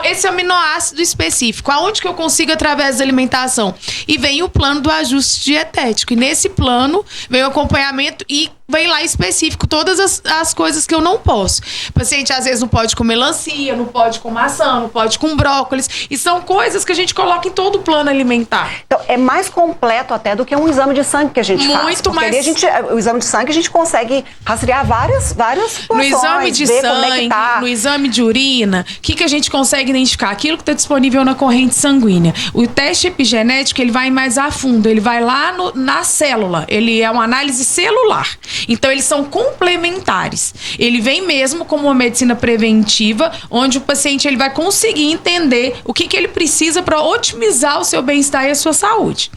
Esse aminoácido específico, aonde que eu consigo através da alimentação? E vem o plano do ajuste dietético. E nesse plano vem o acompanhamento e vem lá específico todas as coisas que eu não posso. O paciente às vezes não pode com melancia, não pode com maçã, não pode com brócolis. E são coisas que a gente coloca em todo o plano alimentar. Então, é mais completo até do que um exame de sangue que a gente faz. Muito mais. Ali o exame de sangue a gente consegue rastrear várias situações. No exame de sangue, no exame de urina, o que a gente consegue identificar? Aquilo que está disponível na corrente sanguínea. O teste epigenético, ele vai mais a fundo, ele vai lá na célula. Ele é uma análise celular. Então, eles são complementares. Ele vem mesmo como uma medicina preventiva, onde o paciente ele vai conseguir entender o que ele precisa para otimizar o seu bem-estar e a sua saúde.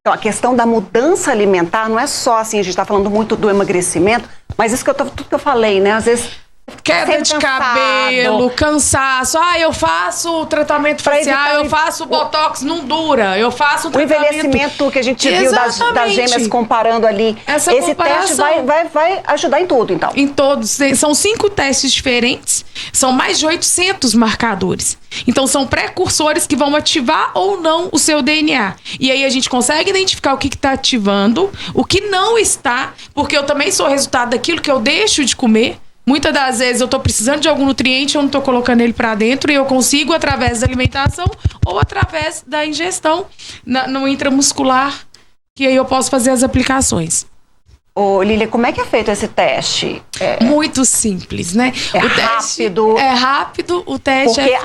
Então, a questão da mudança alimentar não é só assim, a gente está falando muito do emagrecimento, mas isso tudo que eu falei, né? Às vezes queda de cabelo, cansaço. Eu faço tratamento facial, eu faço botox, não dura. Eu faço o envelhecimento que a gente viu das gêmeas comparando ali. Esse teste vai ajudar em tudo, então. Em todos. São 5 testes diferentes. São mais de 800 marcadores. Então, são precursores que vão ativar ou não o seu DNA. E aí, a gente consegue identificar o que está ativando, o que não está, porque eu também sou resultado daquilo que eu deixo de comer. Muitas das vezes eu estou precisando de algum nutriente, eu não estou colocando ele para dentro e eu consigo através da alimentação ou através da ingestão no intramuscular, que aí eu posso fazer as aplicações. Ô, Lília, como é que é feito esse teste? Muito simples, né? Rápido. É rápido, o teste porque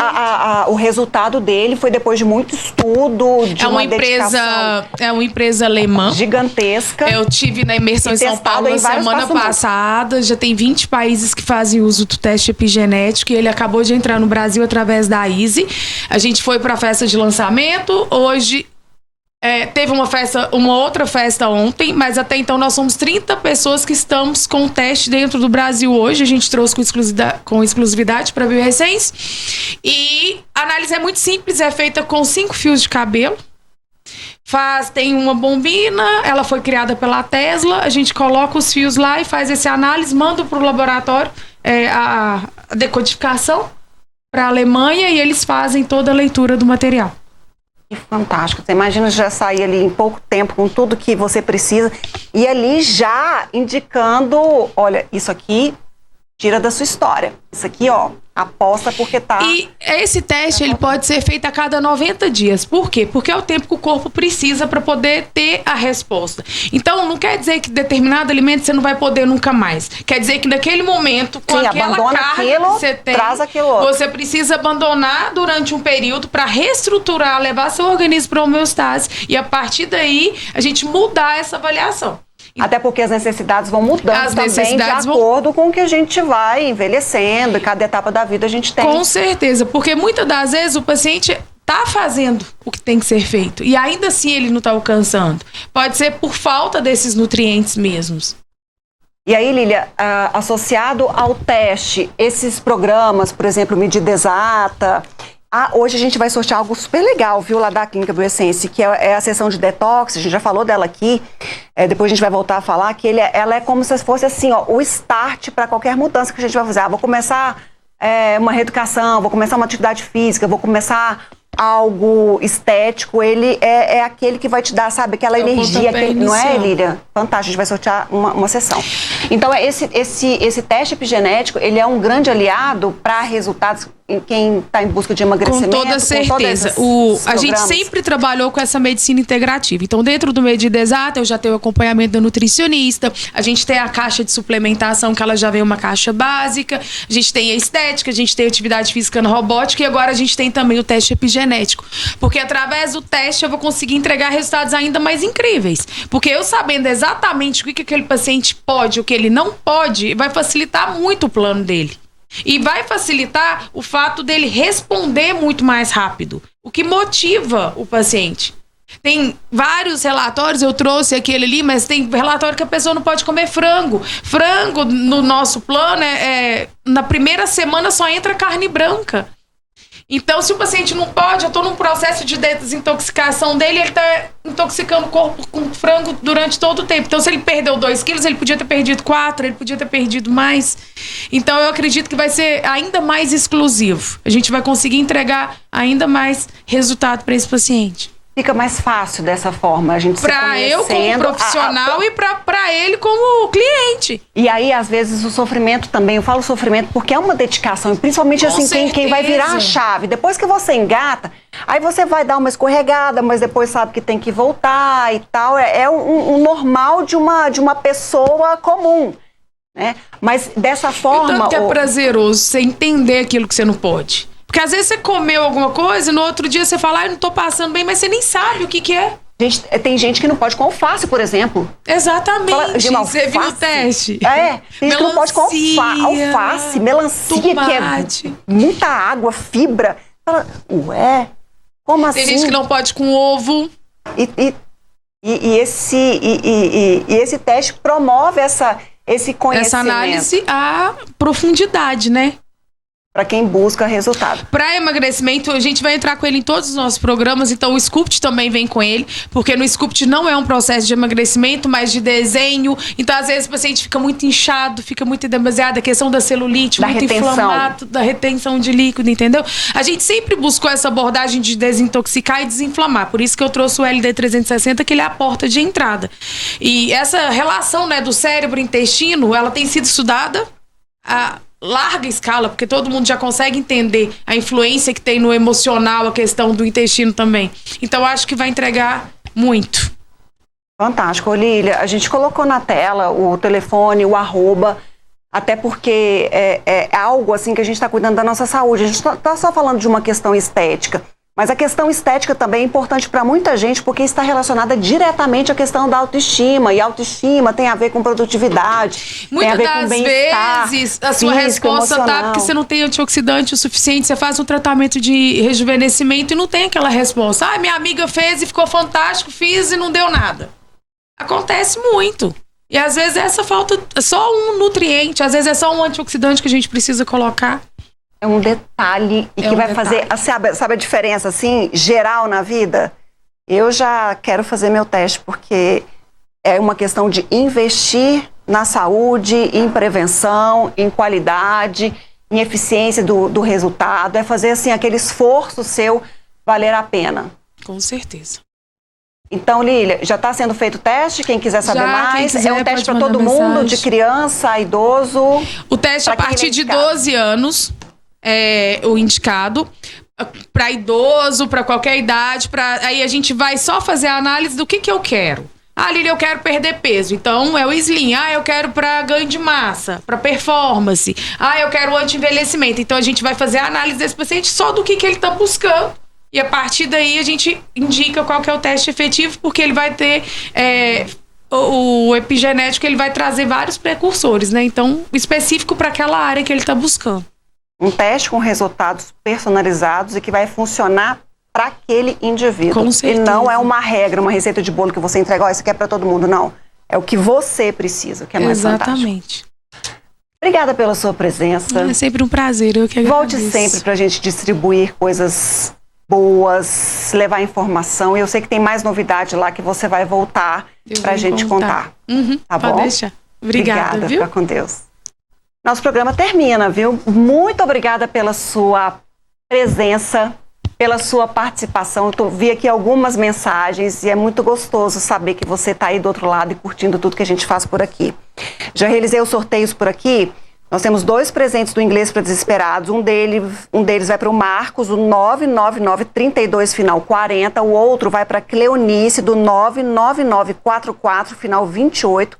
o resultado dele foi depois de muito estudo, de uma dedicação. É uma empresa alemã. Gigantesca. Eu tive na imersão em São Paulo na semana passada. Já tem 20 países que fazem uso do teste epigenético e ele acabou de entrar no Brasil através da Easy. A gente foi para a festa de lançamento. Hoje teve uma outra festa ontem, mas até então nós somos 30 pessoas que estamos com o teste dentro do Brasil hoje. A gente trouxe com exclusividade para Biorecens. E a análise é muito simples, é feita com 5 fios de cabelo. Tem uma bombina, ela foi criada pela Tesla, a gente coloca os fios lá e faz essa análise, manda para o laboratório a decodificação para a Alemanha e eles fazem toda a leitura do material. Que fantástico. Você imagina já sair ali em pouco tempo com tudo que você precisa e ali já indicando, olha, isso aqui tira da sua história. Isso aqui, aposta porque tá... E esse teste, ele pode ser feito a cada 90 dias. Por quê? Porque é o tempo que o corpo precisa para poder ter a resposta. Então, não quer dizer que determinado alimento você não vai poder nunca mais. Quer dizer que naquele momento, com aquela carga que você tem, traz aquilo outro. Você precisa abandonar durante um período para reestruturar, levar seu organismo para homeostase e a partir daí a gente mudar essa avaliação. Até porque as necessidades vão mudando também de acordo com o que a gente vai envelhecendo e cada etapa da vida a gente tem. Com certeza, porque muitas das vezes o paciente está fazendo o que tem que ser feito e ainda assim ele não está alcançando. Pode ser por falta desses nutrientes mesmos. E aí, Lília, associado ao teste, esses programas, por exemplo, Medida Exata... hoje a gente vai sortear algo super legal, viu, lá da Clínica Biorecens, que é a sessão de detox, a gente já falou dela aqui, depois a gente vai voltar a falar, que ela é como se fosse assim, o start para qualquer mudança que a gente vai fazer. Vou começar uma reeducação, vou começar uma atividade física, vou começar algo estético, ele é aquele que vai te dar, sabe, aquela energia, não é, Lília? Fantástico, a gente vai sortear uma sessão. Então, esse teste epigenético, ele é um grande aliado para resultados em quem está em busca de emagrecimento? Com toda certeza. A gente sempre trabalhou com essa medicina integrativa. Então, dentro do Medida Exata, eu já tenho o acompanhamento da nutricionista, a gente tem a caixa de suplementação, que ela já vem uma caixa básica, a gente tem a estética, a gente tem a atividade física no robótica e agora a gente tem também o teste epigenético. Porque através do teste eu vou conseguir entregar resultados ainda mais incríveis. Porque eu sabendo exatamente o que aquele paciente pode, o que ele não pode, vai facilitar muito o plano dele. E vai facilitar o fato dele responder muito mais rápido, o que motiva o paciente. Tem vários relatórios, eu trouxe aquele ali, mas tem relatório que a pessoa não pode comer frango. Frango, no nosso plano, na primeira semana só entra carne branca. Então, se o paciente não pode, eu estou num processo de desintoxicação dele, ele está intoxicando o corpo com frango durante todo o tempo. Então, se ele perdeu 2 quilos, ele podia ter perdido 4, ele podia ter perdido mais. Então, eu acredito que vai ser ainda mais exclusivo. A gente vai conseguir entregar ainda mais resultado para esse paciente. Fica mais fácil dessa forma, a gente se conhecendo. Para eu como profissional e para ele como cliente. E aí, às vezes, o sofrimento também, eu falo sofrimento porque é uma dedicação, e principalmente assim, quem vai virar a chave. Depois que você engata, aí você vai dar uma escorregada, mas depois sabe que tem que voltar e tal. É um normal de uma pessoa comum, né? Mas dessa forma... E tanto que é prazeroso você entender aquilo que você não pode. Porque às vezes você comeu alguma coisa e no outro dia você fala, eu não tô passando bem, mas você nem sabe o que é. Tem gente que não pode com alface, por exemplo. Exatamente. Você viu o teste? Tem gente que não pode com alface, melancia, tomate, que é muita água, fibra. Fala, ué, como assim? Tem gente que não pode com ovo. E esse teste promove esse conhecimento. Essa análise à profundidade, né? Para quem busca resultado. Para emagrecimento, a gente vai entrar com ele em todos os nossos programas, então o Sculpt também vem com ele, porque no Sculpt não é um processo de emagrecimento, mas de desenho. Então, às vezes, o paciente fica muito inchado, fica muito demasiado, a questão da celulite, da muito retenção. Inflamado, da retenção de líquido, entendeu? A gente sempre buscou essa abordagem de desintoxicar e desinflamar. Por isso que eu trouxe o LD 360, que ele é a porta de entrada. E essa relação, né, do cérebro e intestino, ela tem sido estudada a larga escala, porque todo mundo já consegue entender a influência que tem no emocional, a questão do intestino também. Então, acho que vai entregar muito. Fantástico, Lília. A gente colocou na tela o telefone, o @, até porque é algo assim que a gente está cuidando da nossa saúde. A gente não está só falando de uma questão estética, mas a questão estética também é importante para muita gente, porque está relacionada diretamente à questão da autoestima. E autoestima tem a ver com produtividade, tem a ver com bem-estar. Muitas vezes a sua resposta tá porque você não tem antioxidante o suficiente, você faz um tratamento de rejuvenescimento e não tem aquela resposta. Ah, minha amiga fez e ficou fantástico, fiz e não deu nada. Acontece muito. E às vezes essa falta é só um nutriente, às vezes é só um antioxidante que a gente precisa colocar. É um detalhe e que vai fazer, sabe a diferença, assim, geral na vida? Eu já quero fazer meu teste, porque é uma questão de investir na saúde, em prevenção, em qualidade, em eficiência do resultado. É fazer, assim, aquele esforço seu valer a pena. Com certeza. Então, Lília, já está sendo feito o teste? Quem quiser saber mais, é um teste para todo mundo, de criança, idoso? O teste a partir de 12 anos. É o indicado para idoso, para qualquer idade, aí a gente vai só fazer a análise do que eu quero. Ah, Lília, eu quero perder peso, então é o Slim. Ah, eu quero para ganho de massa, para performance. Ah, eu quero anti-envelhecimento. Então a gente vai fazer a análise desse paciente só do que ele está buscando. E a partir daí a gente indica qual que é o teste efetivo, porque ele vai ter o epigenético, ele vai trazer vários precursores, né? Então, específico para aquela área que ele está buscando. Um teste com resultados personalizados e que vai funcionar para aquele indivíduo. Com certeza. E não é uma regra, uma receita de bolo que você entrega, ó, isso aqui é para todo mundo, não. É o que você precisa, que é mais Exatamente. Fantástico. Obrigada pela sua presença. É sempre um prazer, eu que agradeço. Volte sempre para a gente distribuir coisas boas, levar informação. E eu sei que tem mais novidade lá que você vai voltar para a gente contar. Tá bom? Pode deixar. Obrigada, viu? Fica com Deus. Nosso programa termina, viu? Muito obrigada pela sua presença, pela sua participação. Eu vi aqui algumas mensagens e é muito gostoso saber que você está aí do outro lado e curtindo tudo que a gente faz por aqui. Já realizei os sorteios por aqui. Nós temos 2 presentes do Inglês para Desesperados. Um deles vai para o Marcos, do 99932, final 40. O outro vai para a Cleonice, do 99944, final 28.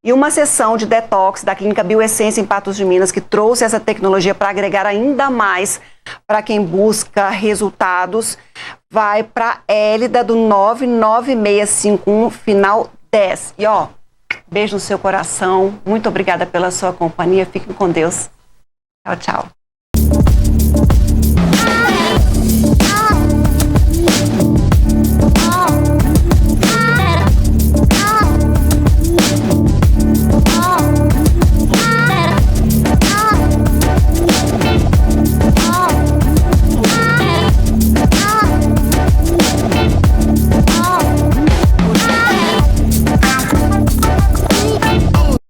E uma sessão de detox da Clínica Bioessência em Patos de Minas, que trouxe essa tecnologia para agregar ainda mais para quem busca resultados, vai para Hélida, do 99651, final 10. E ó, beijo no seu coração. Muito obrigada pela sua companhia. Fiquem com Deus. Tchau, tchau.